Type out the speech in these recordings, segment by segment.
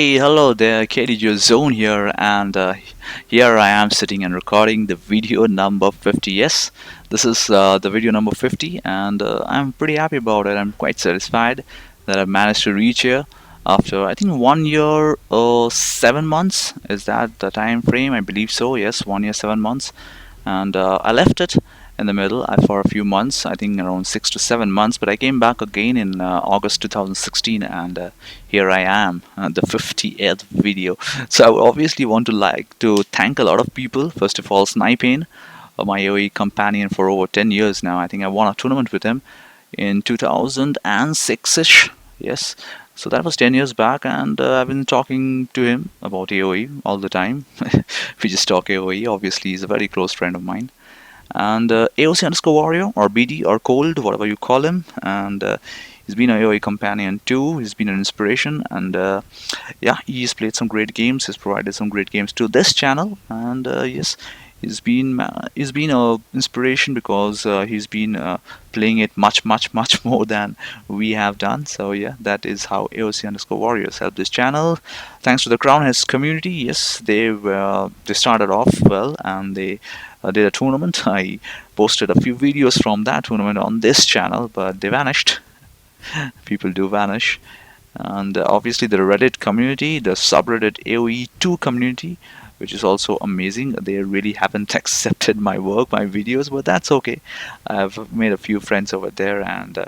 Hey, hello there, KTGOZone here, and here I am sitting and recording the video number 50. Yes, this is the video number 50, and I'm pretty happy about it. I'm quite satisfied that I've managed to reach here after I think 1 year, 7 months. Is that the time frame? I believe so. Yes, 1 year, 7 months, and I left it in the middle for a few months, I think around 6 to 7 months, but I came back again in August 2016, and here I am, the 50th video. So I would obviously want to thank a lot of people. First of all, Sniping, my AoE companion for over 10 years now. I think I won a tournament with him in 2006ish. Yes, so that was 10 years back, and I've been talking to him about AoE all the time. We just talk AoE. Obviously, he's a very close friend of mine. And AOC underscore warrior, or BD, or cold, whatever you call him. And he's been a AoE companion too. He's been an inspiration, and yeah, he's played some great games. He's provided some great games to this channel, and yes, he's been a inspiration because he's been playing it much more than we have done. So yeah, that is how AOC underscore warriors helped this channel. Thanks to the Crown Heads community. Yes, they started off well, and they did a tournament. I posted a few videos from that tournament on this channel, but they vanished. People do vanish. And obviously the Reddit community, the subreddit AoE2 community, which is also amazing. They really haven't accepted my work, my videos, but that's okay. I've made a few friends over there, and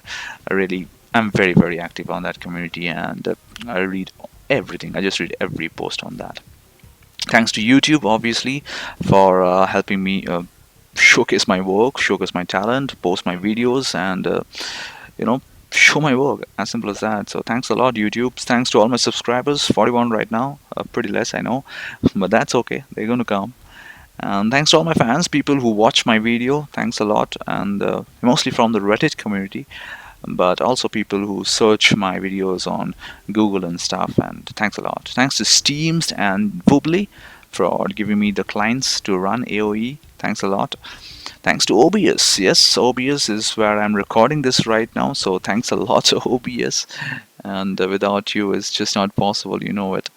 I'm very active on that community, and I read everything. I just read every post on that. Thanks to YouTube, obviously, for helping me showcase my work, showcase my talent, post my videos, and you know, show my work. As simple as that. So thanks a lot, YouTube. Thanks to all my subscribers, 41 right now. Pretty less, I know, but that's okay. They're gonna come. And thanks to all my fans, people who watch my video. Thanks a lot, and mostly from the Reddit community, but also people who search my videos on Google and stuff. And thanks a lot. Thanks to Steams and Woobly for giving me the clients to run AoE. Thanks a lot. Thanks to OBS. Yes, OBS is where I'm recording this right now, so thanks a lot to OBS. And without you, it's just not possible, you know it.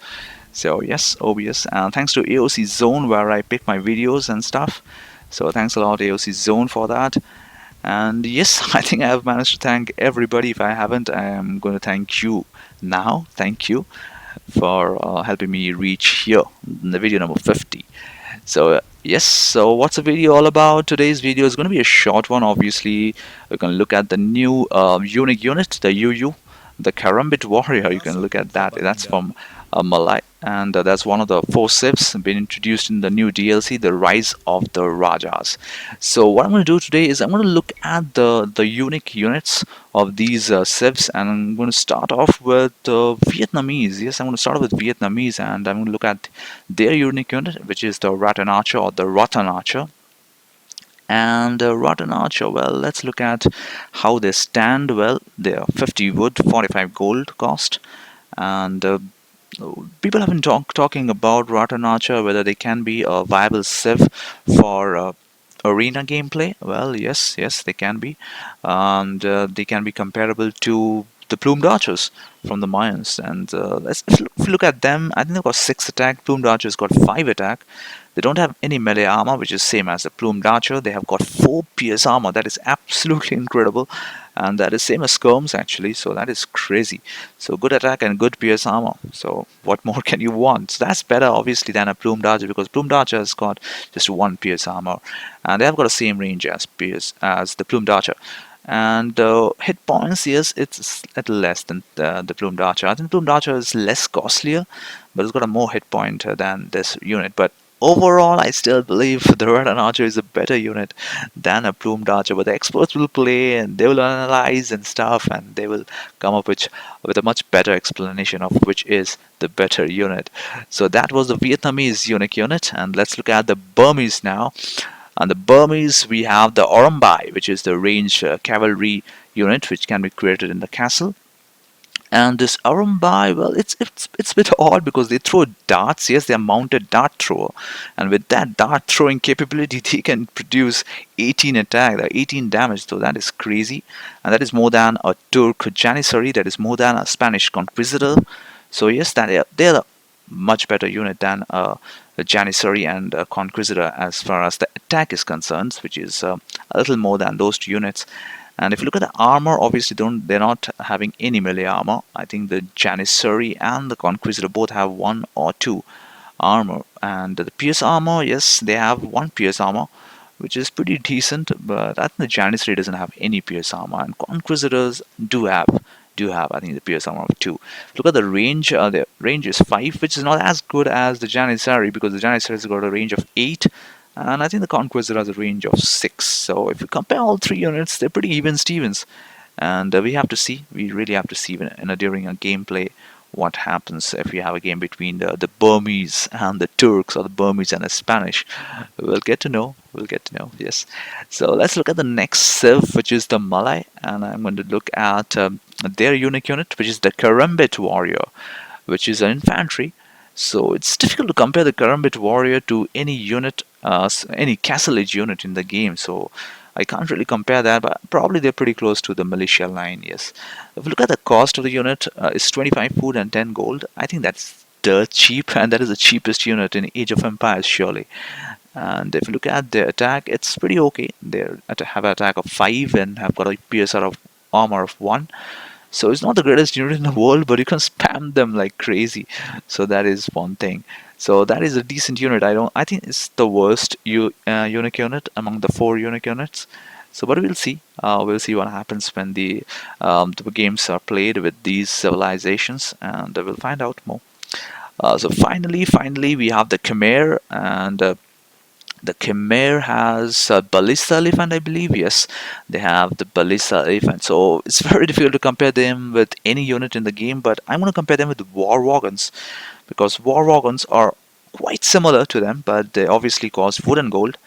So yes, OBS. And thanks to AOC Zone, where I pick my videos and stuff. So thanks a lot, AOC Zone, for that. And yes, I think I have managed to thank everybody. If I haven't, I am going to thank you now. Thank you for helping me reach here in the video number 50. So yes, so what's the video all about? Today's video is going to be a short one. Obviously, we're going to look at the new unique unit, the UU, the Karambit Warrior. You can look at that. That's from Malay, and that's one of the 4 civs been introduced in the new DLC, the Rise of the Rajas. So what I'm going to do today is I'm going to look at the unique units of these civs, and I'm going to start off with Vietnamese. Yes, I'm going to start off with Vietnamese, and I'm going to look at their unique unit, which is the Rattan Archer, or the Rattan Archer. And Rattan Archer, well, let's look at how they stand. Well, they're 50 wood, 45 gold cost, and people have been talking about Rattan Archer, whether they can be a viable civ for arena gameplay. Well, yes, they can be, and they can be comparable to the plumed archers from the Mayans. And if you look at them, I think they've got 6 attack. Plumed archers got 5 attack. They don't have any melee armor, which is same as the plumed archer. They have got 4 pierce armor. That is absolutely incredible, and that is same as skirms actually. So that is crazy. So good attack and good pierce armor. So what more can you want? So that's better obviously than a plumed archer, because plumed archer has got just 1 pierce armor, and they have got the same range as the plumed archer. And hit points, yes, it's a little less than the plumed archer. I think plumed archer is less costlier, but it's got a more hit point than this unit. But overall, I still believe the Rattan Archer is a better unit than a plumed archer. But the experts will play, and they will analyze and stuff, and they will come up with a much better explanation of which is the better unit. So that was the Vietnamese unique unit, and let's look at the Burmese now. And the Burmese, we have the Orumbai, which is the ranged cavalry unit, which can be created in the castle. And this Orumbai, well, it's a bit odd because they throw darts. Yes, they're mounted dart thrower, and with that dart throwing capability, they can produce 18 attack, 18 damage. So that is crazy, and that is more than a Turk Janissary. That is more than a Spanish Conquistador. So yes, they're a much better unit than the Janissary and Conqueror as far as the attack is concerned, which is a little more than those two units. And if you look at the armor, obviously they're not having any melee armor. I think the Janissary and the Conqueror both have one or two armor. And the pierce armor, yes, they have one pierce armor, which is pretty decent, but I think the Janissary doesn't have any pierce armor, and Conquerors do have I think the pierce armor of 2. Look at the range is 5, which is not as good as the Janissary, because the Janissary has got a range of 8, and I think the Conqueror has a range of 6. So if you compare all three units, they're pretty even Stevens. And we really have to see during a gameplay what happens if we have a game between the Burmese and the Turks, or the Burmese and the Spanish. We'll get to know. Yes. So let's look at the next civ, which is the Malay, and I'm going to look at their unique unit, which is the Karambit Warrior, which is an infantry. So it's difficult to compare the Karambit Warrior to any unit, any Castle Age unit in the game. So I can't really compare that, but probably they're pretty close to the militia line, yes. If you look at the cost of the unit, it's 25 food and 10 gold. I think that's dirt cheap, and that is the cheapest unit in Age of Empires, surely. And if you look at their attack, it's pretty okay. They have an attack of 5 and have got a pierce out of armor of 1. So it's not the greatest unit in the world, but you can spam them like crazy. So that is one thing. So that is a decent unit. I think it's the worst unique unit among the 4 unique units. So, but we'll see. We'll see what happens when the games are played with these civilizations, and we'll find out more. So finally, we have the Khmer, and the Khmer has a ballista elephant, I believe. Yes, they have the ballista elephant. So it's very difficult to compare them with any unit in the game, but I'm going to compare them with war wagons, because war wagons are quite similar to them, but they obviously cost wood and gold,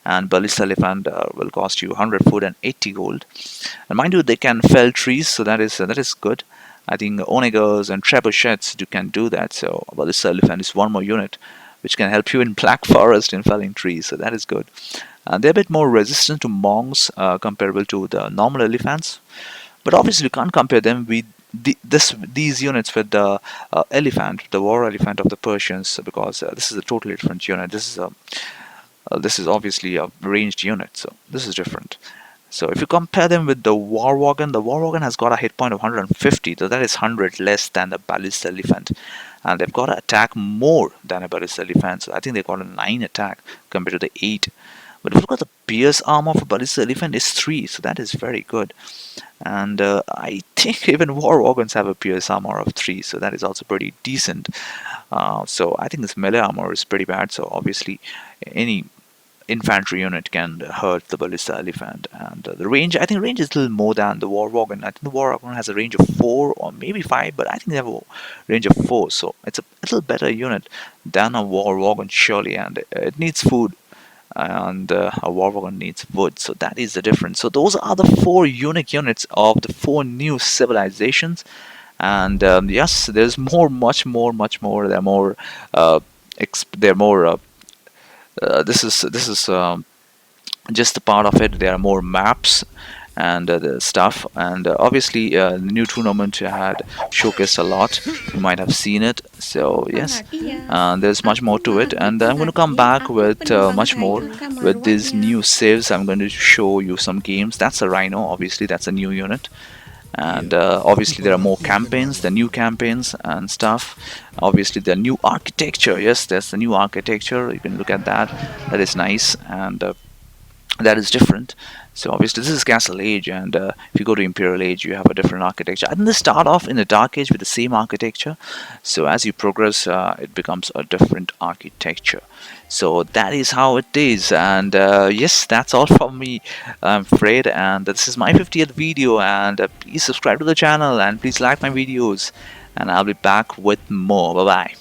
and ballista elephant will cost you 100 food and 80 gold. And mind you, they can fell trees, so that is good. I think onagers and trebuchets can do that. So ballista elephant is one more unit which can help you in Black Forest in felling trees, so that is good. They're a bit more resistant to monks comparable to the normal elephants, but obviously you can't compare them with these units with the elephant, the war elephant of the Persians, because this is a totally different unit. This is obviously a ranged unit, so this is different. So if you compare them with the war wagon has got a hit point of 150, so that is 100 less than the ballista elephant. And they've got to attack more than a ballista elephant. So I think they've got a 9 attack compared to the 8. But if you look at the pierce armor for ballista elephant is 3, so that is very good. And I think even war wagons have a pierce armor of 3, so that is also pretty decent. So I think this melee armor is pretty bad. So obviously any infantry unit can hurt the ballista elephant. And the range, I think range is a little more than the war wagon. I think the war wagon has a range of 4 or maybe 5, but I think they have a range of 4, so it's a little better unit than a war wagon, surely. And it needs food, and a war wagon needs wood, so that is the difference. So those are the 4 unique units of the 4 new civilizations. And yes, there's much more. They're more this is just a part of it. There are more maps and the stuff, and obviously the new tournament had showcased a lot. You might have seen it. So yes, there's much more to it, and I'm going to come back with much more with these new saves. I'm going to show you some games. That's a Rhino, obviously that's a new unit. And obviously there are more campaigns, the new campaigns and stuff. Obviously the new architecture, yes, there's the new architecture. You can look at that. That is nice, and that is different. So obviously this is Castle Age, and if you go to Imperial Age, you have a different architecture. I think they start off in the Dark Age with the same architecture, so as you progress it becomes a different architecture. So that is how it is. And yes, that's all from me, I'm afraid. And this is my 50th video, and please subscribe to the channel and please like my videos, and I'll be back with more. Bye bye.